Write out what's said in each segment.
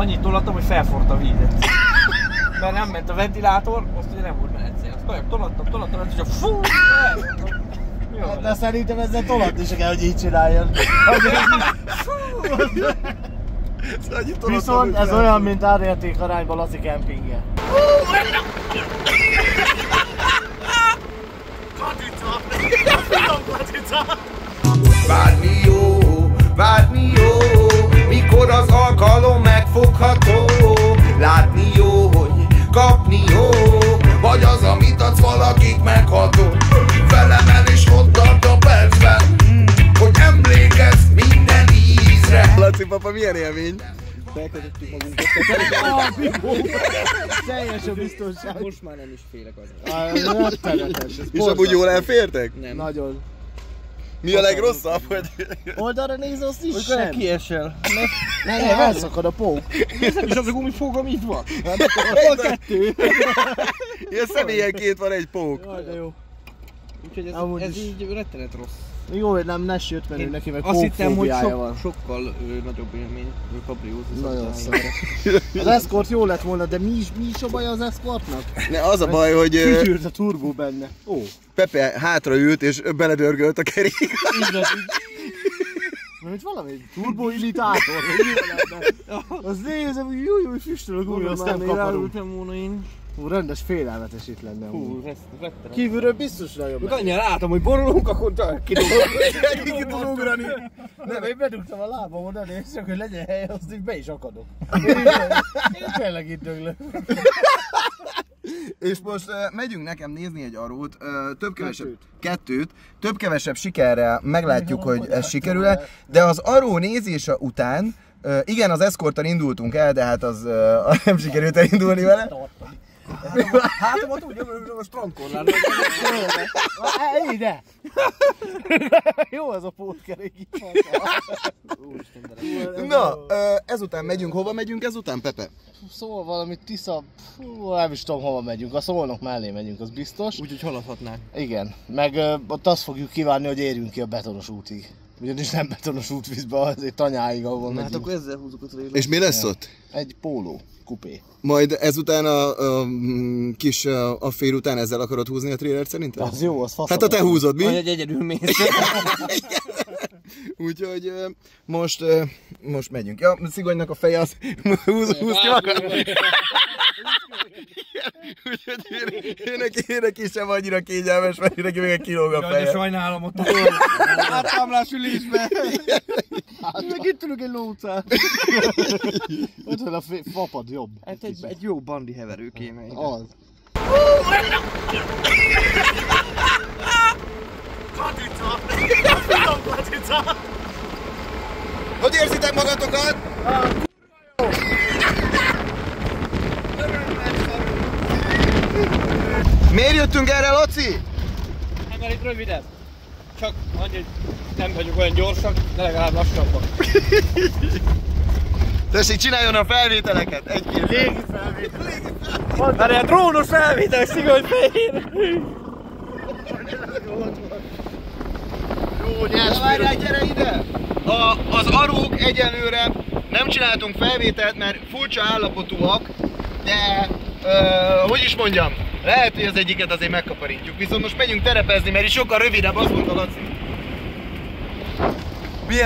annyit tolattam, hogy felforrt a vízet. Mert nem ment a ventilátor, azt ugye nem volt menetszél. Azt kajak tolattam, és csak fú! De szerintem ezzel tolatni se kell, hogy így csináljon. Viszont ez olyan, mint árérték arányban Laci kempingje. Várni jó, mikor az alkalom megfogható. Látni jó, hogy kapni jó, vagy az, amit adsz valakik megható. Felemel és ott tart a percben, hogy emlékezz minden ízre. Laci papa, milyen élmény? Felkötöttük magunkat. Teljes a biztonság. Most már nem is félek azért. Rettenetes. És amúgy jól elfértek? Nem. Nagyon. Mi a legrosszabb, hogy... Oldalra néz, azt is Hogy sem. kiesel. Nem, elszakad a pók. És az a gumifógam itt van. Hol kettő? Ilyen személyenként van egy pók. Jaj, de jó. Úgyhogy Amúgy ez is. így rettenet rossz. Jó, hogy nem Ness jött, mert ő neki meg azt hittem, hogy pókfóbiája van. sokkal nagyobb élmény, kapriózus. Nagyon szar. Az Escort jó lett volna, de mi is a baj az Escortnak? Ne, az a baj, hogy Fütyült a turbó benne. Ó. Pepe hátraült és beledörgölt a kerék. Mert valami turboilitátor, vagy mi lenne? Az nézem, hogy jó, füstöl a gumi, azt nem kaparunk. volna én. Hú, rendes félelmetes itt lenne. Hú, rettenet. Kívülről biztos nagyobb. Még annyira látom, hogy borulunk, akkor Ki tud ugrani. Nem, én bedugtam a lábam oda, és csak hogy legyen hely, azt így be is akadok. Én tényleg itt döglök. És most megyünk nekem nézni egy arót, kettőt, több-kevesebb sikerrel meglátjuk, hogy ez sikerül-e, de az aró nézése után, igen, az Escorttal indultunk el, de hát az nem sikerült elindulni vele. Hátomat úgy jövök, a strandkorlán. Ide! Jó ez a pótkerék itt. Na, ezután megyünk, hova megyünk ezután, Pepe? Szóval valami Tisza, nem is tudom hova megyünk, a Szolnok mellé megyünk, az biztos. Úgyhogy haladhatnánk. Igen, meg ott azt fogjuk kívánni, hogy érjünk ki a betonos útig. Ugyanis nem betonos útvízbe, azért Tanyáig, ahol megyünk. Hát akkor ezzel húzzuk a trailer. És mi lesz ott? Egy póló, kupé. Majd ezután a kis affér után ezzel akarod húzni a trailert szerintem? Az jó, az fasz. Hát ha te húzod, mi? Vagy egy egyedül mész. Úgyhogy most megyünk. Ja, Szigonynak a feje az húz ki magad. Úgyhogy ő neki sem annyira kényelmes, mert neki még egy kilóg a feje. Jaj, sajnálom ott a áttámlás ülésben. Meg itt ülök egy lócát. Ott van a fapad jobb. Hát egy jó bandi heverő kéne. Az. Katica! Hogy érzitek magatokat? Miért jöttünk erre, Laci? Mert itt rövidebb. Csak annyi, hogy nem vagyunk olyan gyorsak, de legalább lassabbak. Tessék, csináljon a felvételeket! Egy-két Légi felvétel. Már ilyen drónos felvétel, Szigony fehér! Jó, nyers. Várjál, gyere ide! Az arók egyelőre nem csináltunk felvételt, mert furcsa állapotúak, de hogy is mondjam, lehet, hogy az egyiket azért megkaparítjuk, viszont most megyünk terepezni, mert is sokkal rövidebb, azt mondta Laci.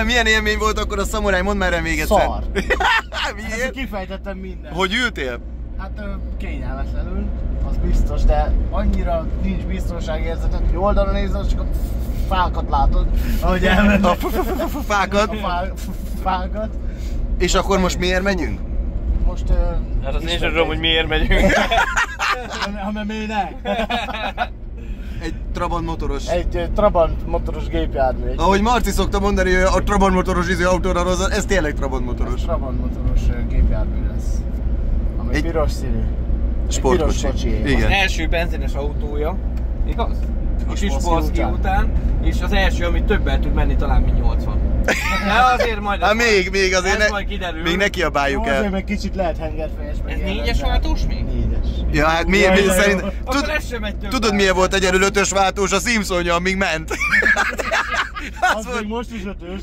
Milyen élmény volt akkor a szamuráj? Mondd már még egyszer. Szar. Miért? Kifejtettem mindent. Hogy ültél? Hát kényelmetlenül, az biztos, de annyira nincs biztonságérzeted, hogy oldalra nézed, csak a fákat látod, ahogy elmennek. A fákat. Fákat. És akkor most miért megyünk? Most... Hát azt én sem tudom, hogy miért megyünk. Ha nem ének. Egy Trabant motoros. Egy Trabant motoros gépjármű. Ahogy Marci szokta mondani, hogy a Trabant motoros autóra rozza, ez tényleg Trabant motoros. Trabant motoros gépjármű lesz. Ami Egy piros színű. Sportkocsi. Piros kocsi. Igen. Az első benzines autója, igaz? A Kispolszki után, és az első, ami többel tud menni, talán mint 80. De azért majd... Hát még azért ez majd kiderül. még ne kiabáljuk el. Azért meg kicsit lehet hengerfejes. Ez 4-es váltós még? 4-es. Ja, hát mi szerint... Akkor ez sem megy több. Tudod milyen volt egyelő 5-ös váltós a Simpsonja, amíg ment? Az még most is 5-ös.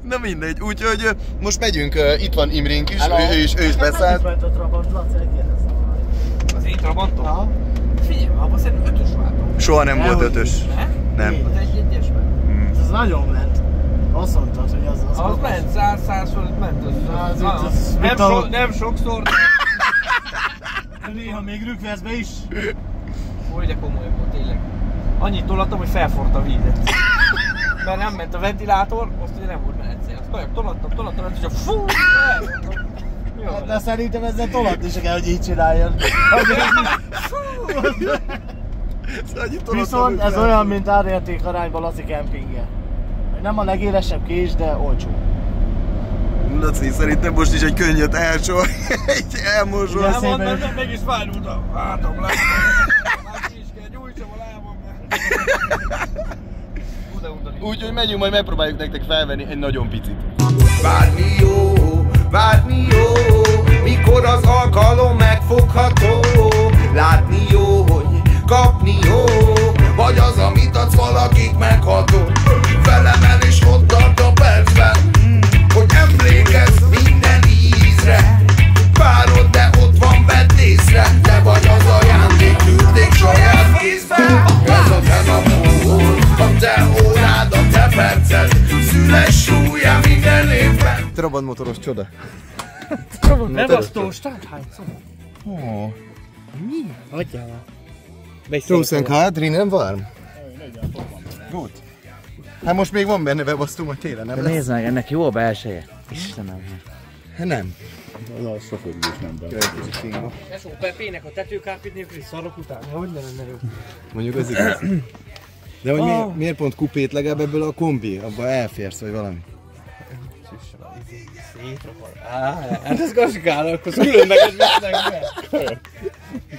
Na mindegy, úgyhogy most megyünk, itt van Imrénk is, ő is beszállt. Ment a Trabant, Laci, az én Trabantom? Aha. Figyelj, abban szerintem 5-ös váltom. Soha nem volt 5-ös. Nem? Az egy 1-esben. Ez nagyon ment. Azt mondtad, hogy az ment, 100 fölött ment. Nem sokszor. Néha még rükvercbe is. Hogy de komoly volt, tényleg. Annyit tolattam, hogy felforrt a vízet. Mert nem ment a ventilátor, azt ugye nem volt menetszél. Azt kajak tolattam, és fú! De szerintem ezzel tolatni se kell, hogy így csináljon. Viszont ez olyan, mint árérték arányban Laci kempingje. Nem a legélesebb kés, de olcsó. Laci, szerintem most is egy könnyet elsor, egy elmosol. Nem mondd, mert meg is fájdult a hátam le. Már ki is kell, gyújtsam a lábam. Úgyhogy megyünk, majd megpróbáljuk nektek felvenni egy nagyon picit. Várni jó, mikor az alkalom megfogható. Látni jó, hogy kapni jó, vagy az, amit adsz valakik megható. Velem el is ott tart a percben, hogy emlékezz minden ízre. Várod, de ott van, vedd észre, te vagy az ajándék, küldték saját kézben. Ez a te napod, a te órád, a te perced, szüles súlya minden évben. Trabant motoros csoda. Bebasztós, hányszor? Mi? Hagyjál már. Draußen kalt, drinnen warm. Gut. Hát most még van benne bebasztó, majd télen nem lesz. Nézd meg, ennek jó a belseje. Istenem. Hát nem. Az sofőrülés nem benne. Ez a Pepének a tetőkárpit nélküli szarok után. Hogy ne lenne jó? Mondjuk az igaz. De hogy miért pont kupét, legalább ebből a kombi? Abba elférsz, vagy valami? Hát ez gazdikál, akkor szülőn neked visznek be.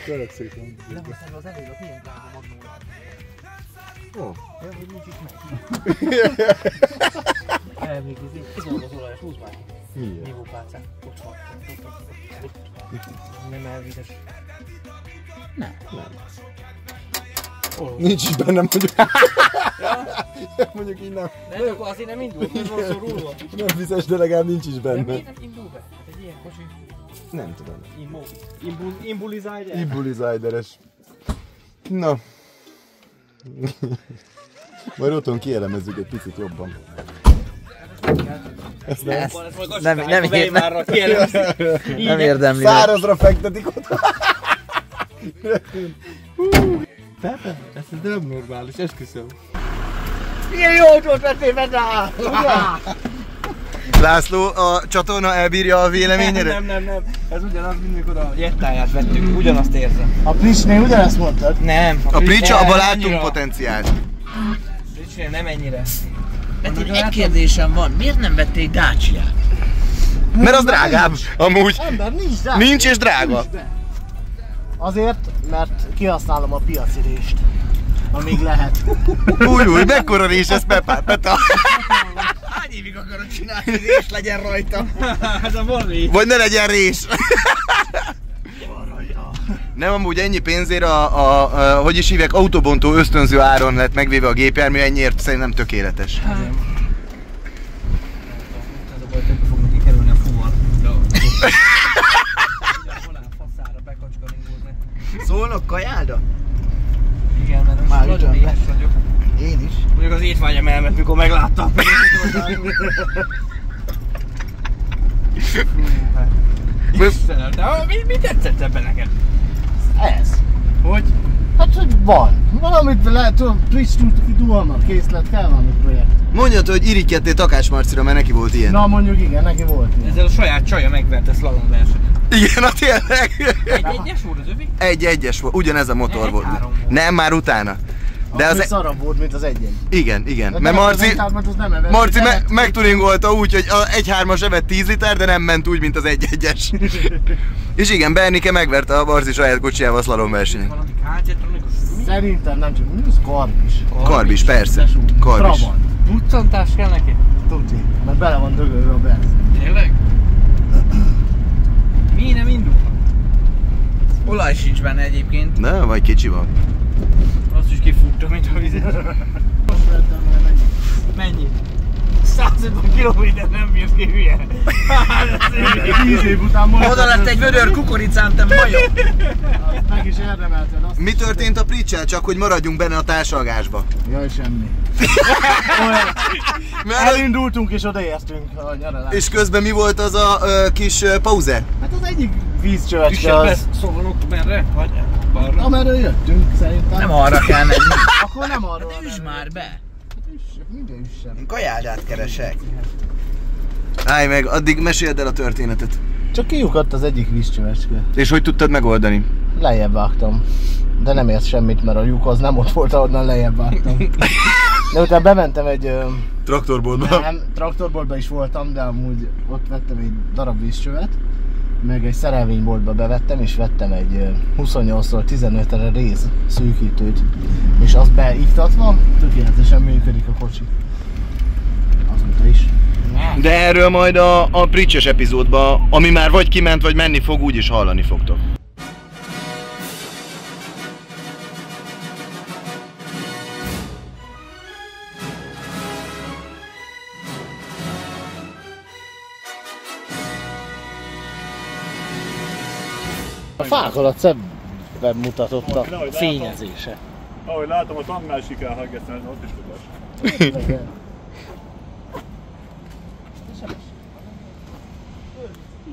Körök szépen. Nem aztán az előbb, milyen drága magnóra. Ó. Ja, hogy nincs is meg. Még izolgat olajat, húzd már. Miért? Nívópálcán. Ott van. Nem elvites. Nem. Nincs is bennem, mondjuk. Mondjuk így nem. De akkor azért nem indult, mert van szorulva. Nem vizes, de legalább nincs is De benne. miért nem indul be? Hát egy ilyen kocsi. Nem tudom. Imbulizájder? Imbulizájderes. Na. Majd otthon kielemezzük egy picit jobban. Ezt nem érdemli. Szárazra fektetik oda. Pepe, ez nem normális, esküszöm. Milyen jó autót vettél rá! László, a csatorna elbírja a véleményedet? Nem. Ez ugyanaz, mint mikor a jettáját vettük, ugyanazt érzem. A Pricsnél ugyanezt mondtad? Nem. A Pricsa, abban láttunk potenciált. Pricsnél nem ennyire. Mert egy kérdésem van, miért nem vették Dacia-t? Mert az drágább, amúgy. Ember, nincs Dacia. Nincs és drága. Azért, mert kihasználom a piaci rést. Amíg lehet. Új, mekkora rés ez, Peta? Hány évig akarod csinálni, hogy rés legyen rajta? Ez a borrés. Vagy ne legyen rés. Nem, amúgy ennyi pénzért hogy is hívják, autóbontó ösztönző áron lett megvéve a gépjármű, ennyiért szerintem tökéletes. Ez a baj, többre fognak ki kerülni a fuvar. Faszára bekacskaringózni. Szólnok kajálda? Igen, mert most Már nagyon éhes vagyok. Én is. Mondjuk az étvágyam elment, mikor megláttam. Istenem, de mi tetszett ebben neked? Ez. Hogy? Hát, hogy van. Valamit lehet, tudom, Twitch duhalnak készlet, kell valami projekt. Mondjad, hogy irigykedtél Takács Marcira, mert neki volt ilyen. Na mondjuk igen, neki volt ilyen. Ezzel a saját csaja megverte slalom versenyt. Igen, a tényleg. Egy-egyes volt az övi? Egy-egyes volt, ugyanez a motor volt. 1-3 volt. Nem, már utána. De az az szarabb volt, mint az egy-egy. Igen. Mert Marci megtuningolta úgy, hogy a 1.3-as evett 10 liter, de nem ment úgy, mint az 1.1-es. És igen, Bernike megverte a Marci saját kocsijával a slalom versenyen. Valami kártyetronikus? Szerintem nem csak, mondjuk az karbis. Karbis, persze. Karbis. Trabant. Puccantás kell neki? Tuti, mert bele van dögölve a benzin. Tényleg? Mi nem indul? Olaj sincs benne egyébként. Na, vagy kicsi van. Azt is kifuttam, mint a vizet. Most vettem le mennyi? Mennyi? 150 kilométer nem bírsz ki, hülye. 10 év után most... Oda lett egy vödör kukoricám, te majom. Meg is érdemelted azt. Mi történt a Pricsel, csak hogy maradjunk benne a társalgásba? Jaj, semmi. Elindultunk és odaértünk a nyaralásra. És közben mi volt az a kis pauze? Hát az egyik vízcsövecske Kisebb az... lesz, szóval merre? Vagy balra? Amerről jöttünk szerintem. Nem arra kell menni. Akkor nem arról. De üss már be! Mindjárt üssem. Kajádát keresek. Állj meg, addig meséld el a történetet. Csak kiukadt az egyik vízcsövecske. És hogy tudtad megoldani? Lejjebb vágtam. De nem ért semmit, mert a lyuk az nem ott volt, ahonnan lejjebb vágtam. De utána bementem egy... Traktorboltba. Nem, traktorboltba is voltam, de amúgy ott vettem egy darab vízcsövet. Meg egy szerelvényboltba bevettem, és vettem egy 28x15-re réz szűkítőt. És azt beiktatva, tökéletesen működik a kocsi. Azóta is. De erről majd a Pricses epizódban, ami már vagy kiment, vagy menni fog, úgyis hallani fogtok. A fák alatt szebben mutatott a fényezése. Ahogy látom, a tangmásik elhallgatni, ott is tudás.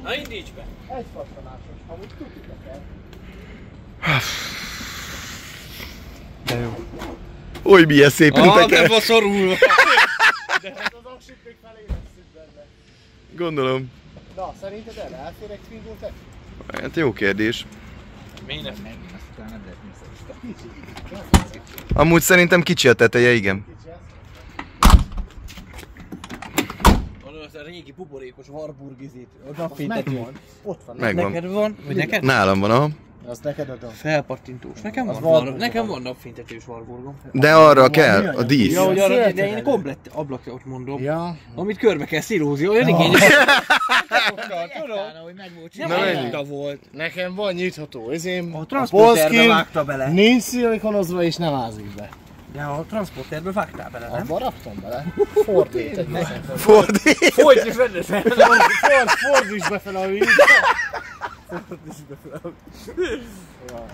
Na indíts be! Egy pattanásos, amúgy tudjuk el. De jó. Oly milyen szépen teker. van szorulva! De hát az aksit még feléresszük benne. Gondolom. Na, szerinted elfér egy Twingo-t? Hát jó kérdés. Miért nem? Amúgy szerintem kicsi a teteje, igen. Az a régi buborékos Warburgizét. Megvan. Ott van. Megvan. Neked van? Vagy neked? Nálam van, aha. Az neked adom. Felpattintós. Nekem Az van. Warburg. Nekem van napfénytetős Warburgom. De arra kell, a dísz. Ja, hogy arra, Szépen de én elég. komplett ablakot mondom. Ja. Amit körbe kell szírózni, olyan igényes. Nem Na, annyira volt. Nekem van nyitható izém. A transporterbe Polszkin vágta bele. nincs szilikonozva és nem ázik be. De a transporterbe vágtál bele, nem? Abba raktam bele. Fordít. Fordít. Folyt és rendesen. Fordíts befele a víz.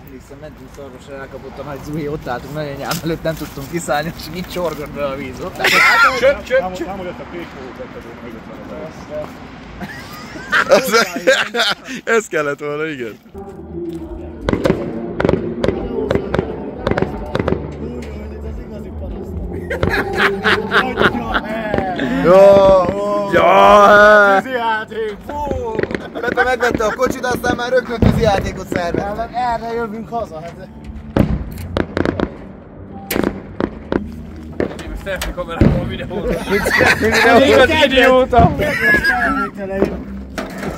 Emlékszem, mentünk Szarvasra, elkapott a nagy zuhi, ott álltunk nagyon nyám előtt, nem tudtunk kiszállni, és így csorgott be a víz. Ott álltunk. Csöp. Támogatott a pékmódot vetted volna mögött. Ez kellett volna, igen. Ja! Játék, fú! Pepe megvette a kocsit, aztán már rögtön tűzijátékot szervez. Erre jövünk haza, hát. Selfie kamerával videóra. Idióta!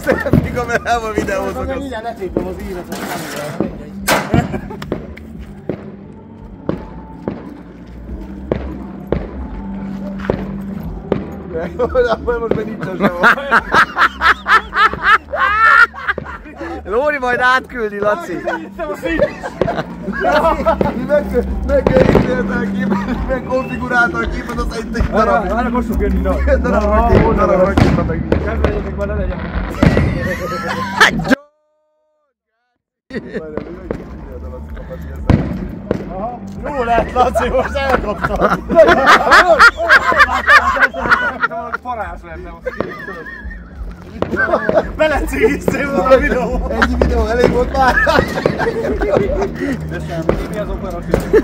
Selfie kamerával videózok. Azért mindjárt letépem az íratot. Akkor most már nincs a Lóri majd átküldi, Laci. Megkonfigurálta a képet, az egy darab. Várj, most fog jönni, na. Darab képet meg nincs. Kedveljétek, már ne legyen. Jó lett, Laci, most elkaptam. Parás lenne most. Belecigiztél volna a videó. Ennyi videó elég volt már. De semmi, mi az operatív?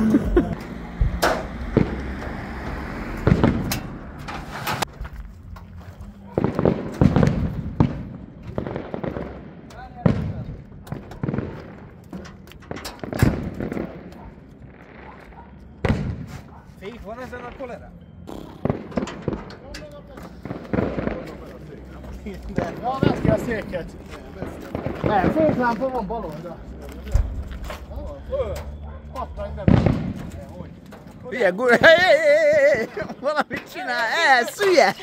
Fék van ezen a kolerán? Ja, vedd ki a széket. Nem, féklámpa van bal oldal. Pattanj be. Hülye, valamit csinál, szülye!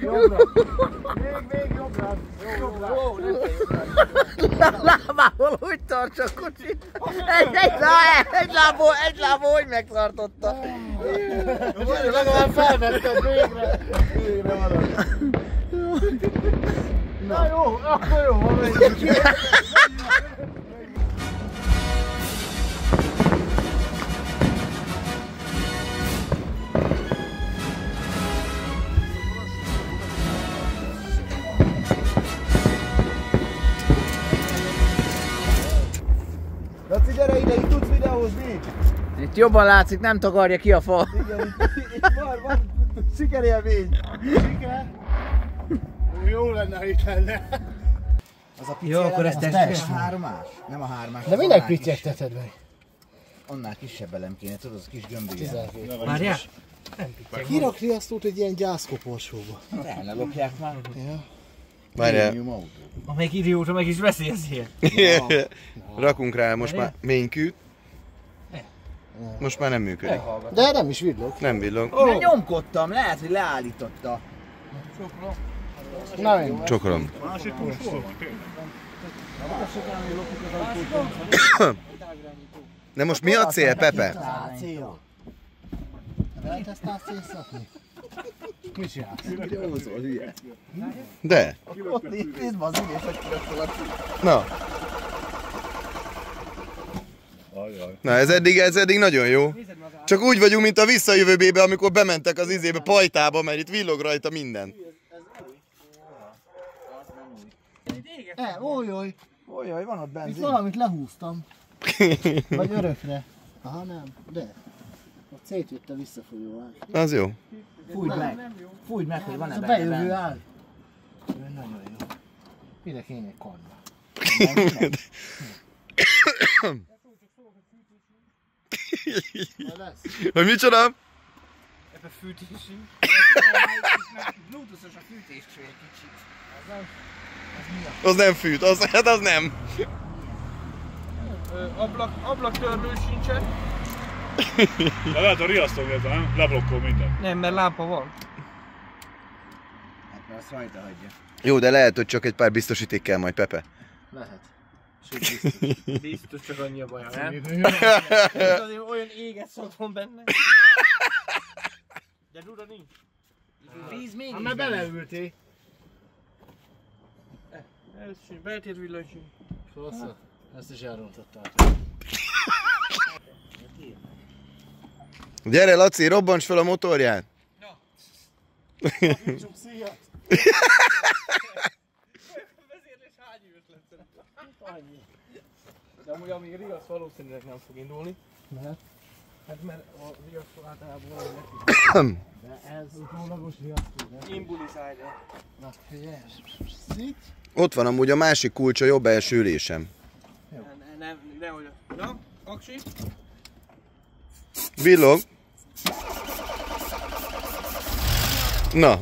Jobbra. Még jobbra. Lábával úgy tartsa a kocsit. Egy lábból hogy megtartotta. Legalább felvetted végre. Végre valami. Na jó, akkor jó, van megyünk. Laci, gyere ide, itt tudsz videózni? Itt jobban látszik, nem takarja ki a fa. Igen, itt van sikerélmény. Siker? Jó lenne, ha itt lenne. Az a pici Jó, akkor ezt test. a hármás? Nem a hármás. De minek pityegteted meg? Annál kisebb elem kéne, tudod, az kis gömbölyű. Várjál? Kirakni azt úgy, hogy ilyen gyászkoporsóba. El ne lopják már. Ja. Várjál. Amelyik idióta meg is veszi ezért. Rakunk rá most már ménykűt. Most már nem működik. De nem is villog. Nem villog. Mert nyomkodtam, lehet, hogy leállította. Na én. Csokolom. Másik kulcs hol van tényleg? De most mi a cél, Pepe? A cél. Lehet ezt át szétszakni? Mit csinálsz? Józol, hülye. De. Ott nézd be az ülés, hogy kilöttem a címet. Na. Ajaj. Na ez eddig nagyon jó. Csak úgy vagyunk, mint a Visszajövőbébe, amikor bementek az izébe Pajtába, mert itt villog rajta minden. Ójjaj. Olyaj, van ott Itt benzin. valamit lehúztam. Vagy örökre. Aha, nem. De. Ott szétjött a visszafolyó áll. Az jó. Fújd meg. Fújd meg, hogy van-e Ez a benne bejövő benzin. áll. Nagyon jó. Ide kéne egy kanna. Hogy micsoda? Ebbe fűtésünk. Bluetooth-os a fűtéscső egy kicsit. Az nem fűt, az nem. Ablaktörlő sincsen. De lehet a riasztógépben, nem? Leblokkol minden. Nem, mert lámpa van. Hát mert azt rajta hagyja. Jó, de lehet, hogy csak egy pár biztosíték kell majd, Pepe. Lehet. Biztos csak annyi a baja, nem? Ez azért olyan éget szalt van benne. De dura nincs. Víz még Hát már beleültél. Ez sincs, beltért villanysin. Szóval ezt is elrontottál. Gyere, Laci, robbants fel a motorját. Csak szíjat. Vezérlés hány éves lett szerintem? Annyi. De amúgy amíg riasz valószínűleg nem fog indulni. Mert? Hát mert a riasz általában valami neki. De ez utólagos riasztó. Imbulizálj el. Na figyelj. Szit. Ott van amúgy a másik kulcs a jobb első ülésem. Nehogy. Na, aksi. Villog. Na.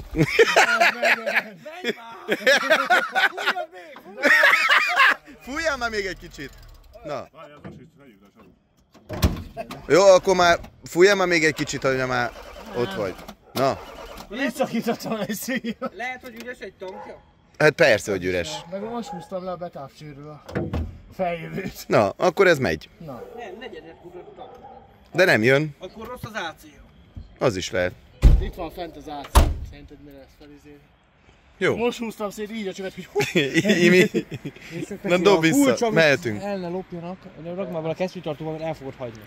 Fújjál már még egy kicsit. Na. Várjál, most itt vegyük le saruk. Jó, akkor már fújjál már még egy kicsit, hogy már ott vagy. Na. Visszakítottam egy szíjat. Lehet, hogy üres egy tankja? Hát persze, hogy üres. Meg most húztam le a betávcsőről a feljövőt. Na, akkor ez megy. Na. Nem, negyedet futott tank. De nem jön. Akkor rossz az AC-ja. Az is lehet. Itt van fent az AC. Szerinted mire lesz felizélni? Jó. Most húztam szét így a csövet, hogy Imi. Na dob vissza, mehetünk. El ne lopjanak, de rakd már vele a kesztyűtartóval, mert el fogod hagyni.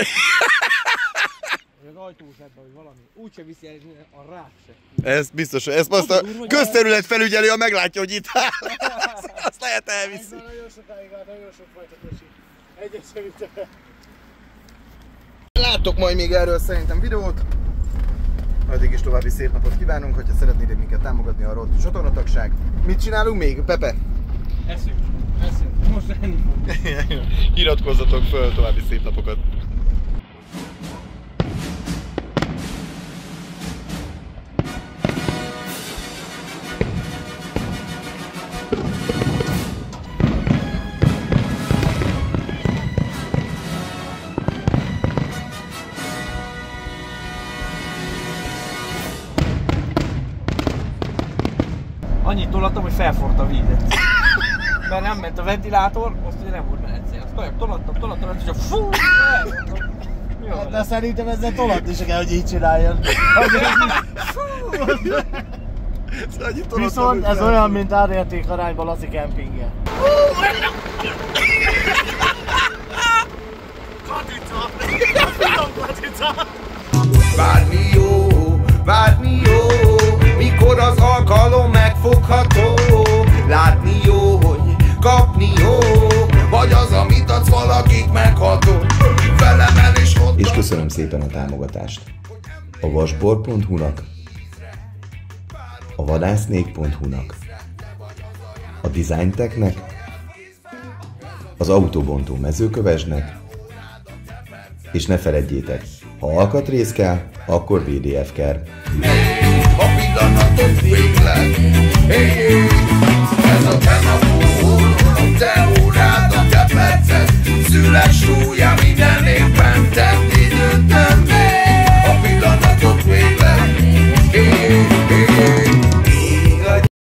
Az ajtózsebben, vagy valami. Úgyse viszi el a rák se. Ez biztos, ezt azt a közterület felügyelő, ha meglátja, hogy itt áll. Azt lehet elviszi. nagyon sokáig állt, nagyon sok fajta kocsi. Egyet sem vitte fel. Láttok majd még erről szerintem videót. Addig is további szép napot kívánunk, hogyha szeretnétek minket támogatni, arra ott csatornatagság. Mit csinálunk még, Pepe? Eszünk. Most enni fogunk. Iratkozzatok föl, további szép napokat. Annyit tolattam, hogy felforrt a vízet. Mert nem ment a ventilátor, azt ugye nem volt menetszél. Azt kajak tolattam, és csak fú! Hát de szerintem ezzel tolatni se kell, hogy így csináljon. Viszont ez olyan, mint árérték arányban Laci kempingje. Várni jó, mikor az alkalom megfogható. Látni jó, hogy kapni jó, vagy az, amit adsz valakit megható. Velem el is ott. És köszönöm szépen a támogatást a vasbor.hu-nak, a vadásznék.hu-nak, a Designtechnek, az Autobontó Mezőkövesdnek, és ne feledjétek, ha alkatrész kell, akkor VDF kell. A pillanatot végleg